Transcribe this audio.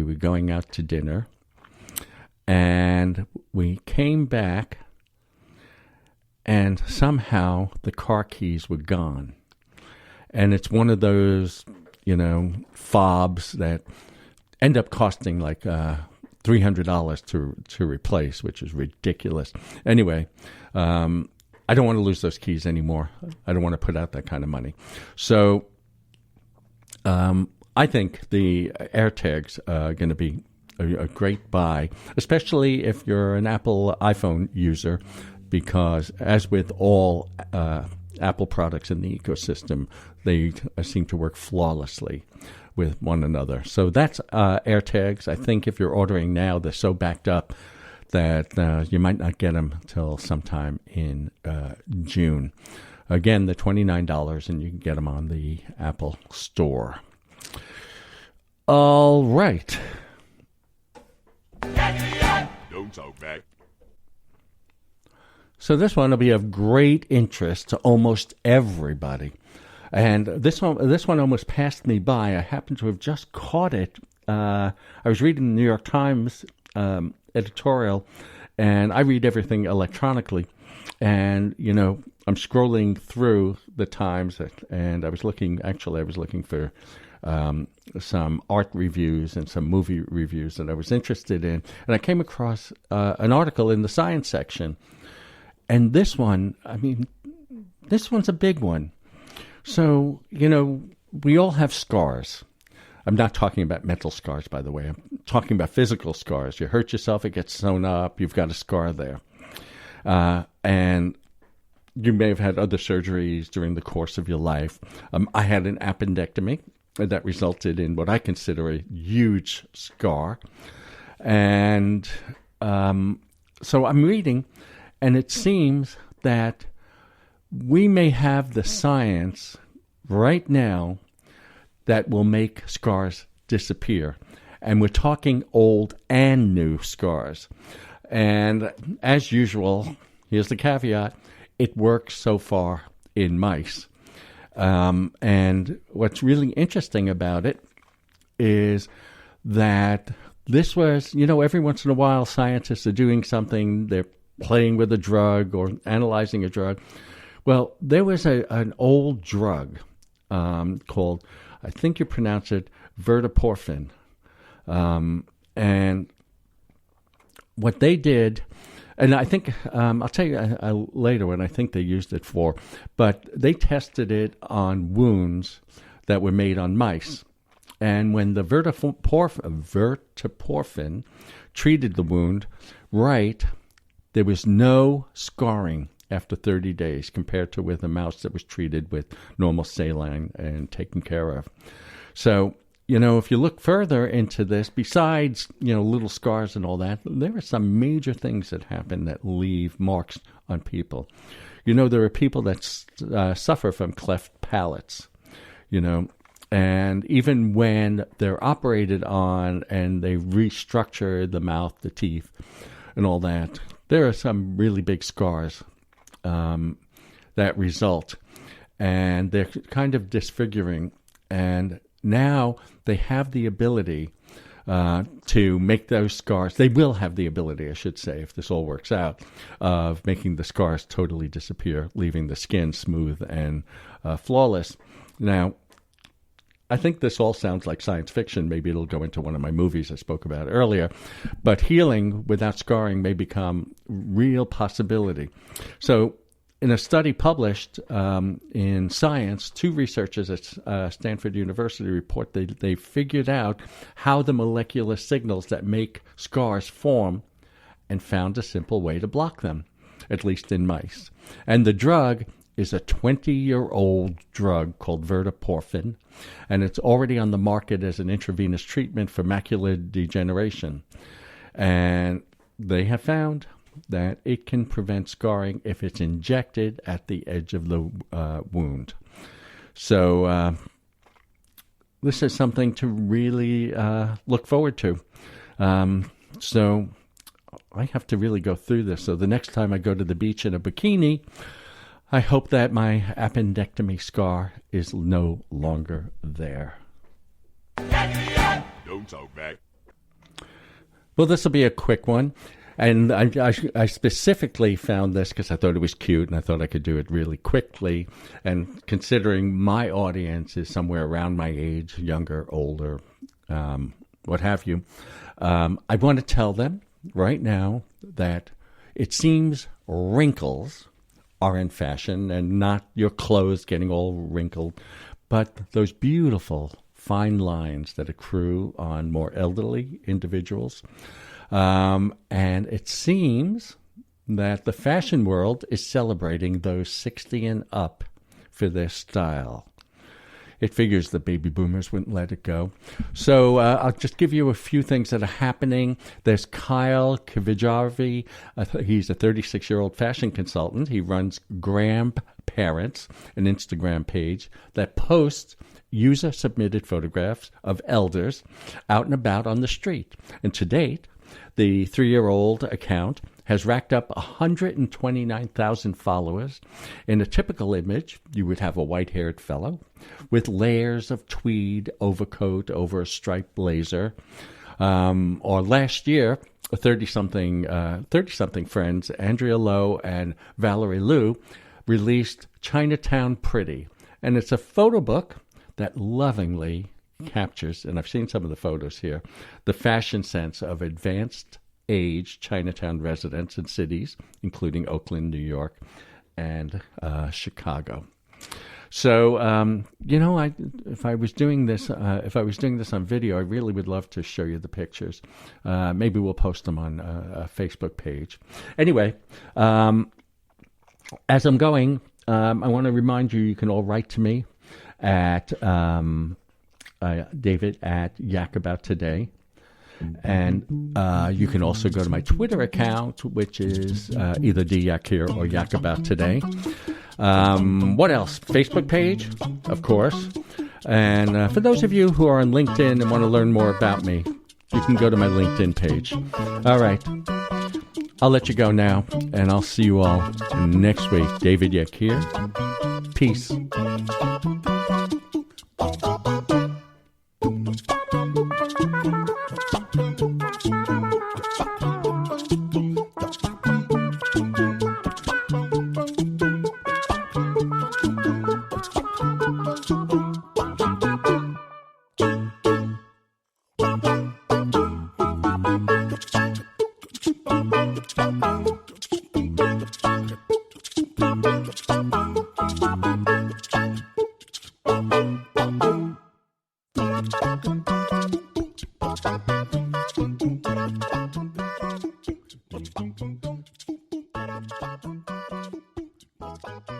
were going out to dinner, and we came back, and somehow the car keys were gone. And it's one of those, fobs that end up costing like $300 to replace, which is ridiculous. Anyway, I don't want to lose those keys anymore. I don't want to put out that kind of money. So I think the AirTags are going to be a great buy, especially if you're an Apple iPhone user, because as with all Apple products in the ecosystem, they seem to work flawlessly with one another. So that's AirTags. I think if you're ordering now, they're so backed up that you might not get them till sometime in June. Again, they're $29, and you can get them on the Apple Store. All right. Don't talk back. So this one will be of great interest to almost everybody. And this one almost passed me by. I happened to have just caught it. I was reading the New York Times editorial, and I read everything electronically. And, I'm scrolling through the Times, and I was looking for some art reviews and some movie reviews that I was interested in. And I came across an article in the science section. And this one's a big one. So, we all have scars. I'm not talking about mental scars, by the way. I'm talking about physical scars. You hurt yourself, it gets sewn up, you've got a scar there. And you may have had other surgeries during the course of your life. I had an appendectomy that resulted in what I consider a huge scar. And so I'm reading, and it seems that we may have the science right now that will make scars disappear. And we're talking old and new scars. And as usual, here's the caveat, it works so far in mice. And what's really interesting about it is that this was, every once in a while scientists are doing something, they're playing with a drug or analyzing a drug. Well, there was an old drug called, I think you pronounce it, verteporfin. And what they did, and I think, I'll tell you later what I think they used it for, but they tested it on wounds that were made on mice. And when the verteporfin treated the wound right, there was no scarring after 30 days compared to with a mouse that was treated with normal saline and taken care of. So, if you look further into this, besides, little scars and all that, there are some major things that happen that leave marks on people. There are people that suffer from cleft palates, and even when they're operated on and they restructure the mouth, the teeth, and all that, there are some really big scars that result, and they're kind of disfiguring. And now they have the ability to make those scars. They will have the ability, I should say, if this all works out, of making the scars totally disappear, leaving the skin smooth and flawless. Now, I think this all sounds like science fiction. Maybe it'll go into one of my movies I spoke about earlier. But healing without scarring may become real possibility. So in a study published in Science, two researchers at Stanford University report they figured out how the molecular signals that make scars form and found a simple way to block them, at least in mice. And the drug is a 20-year-old drug called verteporfin, and it's already on the market as an intravenous treatment for macular degeneration. And they have found that it can prevent scarring if it's injected at the edge of the wound. So this is something to really look forward to. So I have to really go through this. So the next time I go to the beach in a bikini, I hope that my appendectomy scar is no longer there. Don't talk back. Well, this will be a quick one. And I specifically found this because I thought it was cute and I thought I could do it really quickly. And considering my audience is somewhere around my age, younger, older, what have you, I want to tell them right now that it seems wrinkles are in fashion and not your clothes getting all wrinkled, but those beautiful fine lines that accrue on more elderly individuals. And it seems that the fashion world is celebrating those 60 and up for their style. It figures the baby boomers wouldn't let it go. So I'll just give you a few things that are happening. There's Kyle Kavijarvi. He's a 36-year-old fashion consultant. He runs Grandparents, an Instagram page that posts user-submitted photographs of elders out and about on the street. And to date, the 3-year-old account has racked up 129,000 followers. In a typical image, you would have a white-haired fellow with layers of tweed overcoat over a striped blazer. Or last year, 30-something friends, Andrea Lowe and Valerie Liu, released Chinatown Pretty. And it's a photo book that lovingly captures, and I've seen some of the photos here, the fashion sense of advanced age Chinatown residents in cities, including Oakland, New York, and Chicago. So, if I was doing this on video, I really would love to show you the pictures. Maybe we'll post them on a Facebook page. Anyway, as I'm going, I want to remind you can all write to me at David at Yak About Today. And you can also go to my Twitter account, which is either DYak here or Yak About Today. What else? Facebook page, of course. And for those of you who are on LinkedIn and want to learn more about me, you can go to my LinkedIn page. All right. I'll let you go now, and I'll see you all next week. David Yak here. Peace. Bye.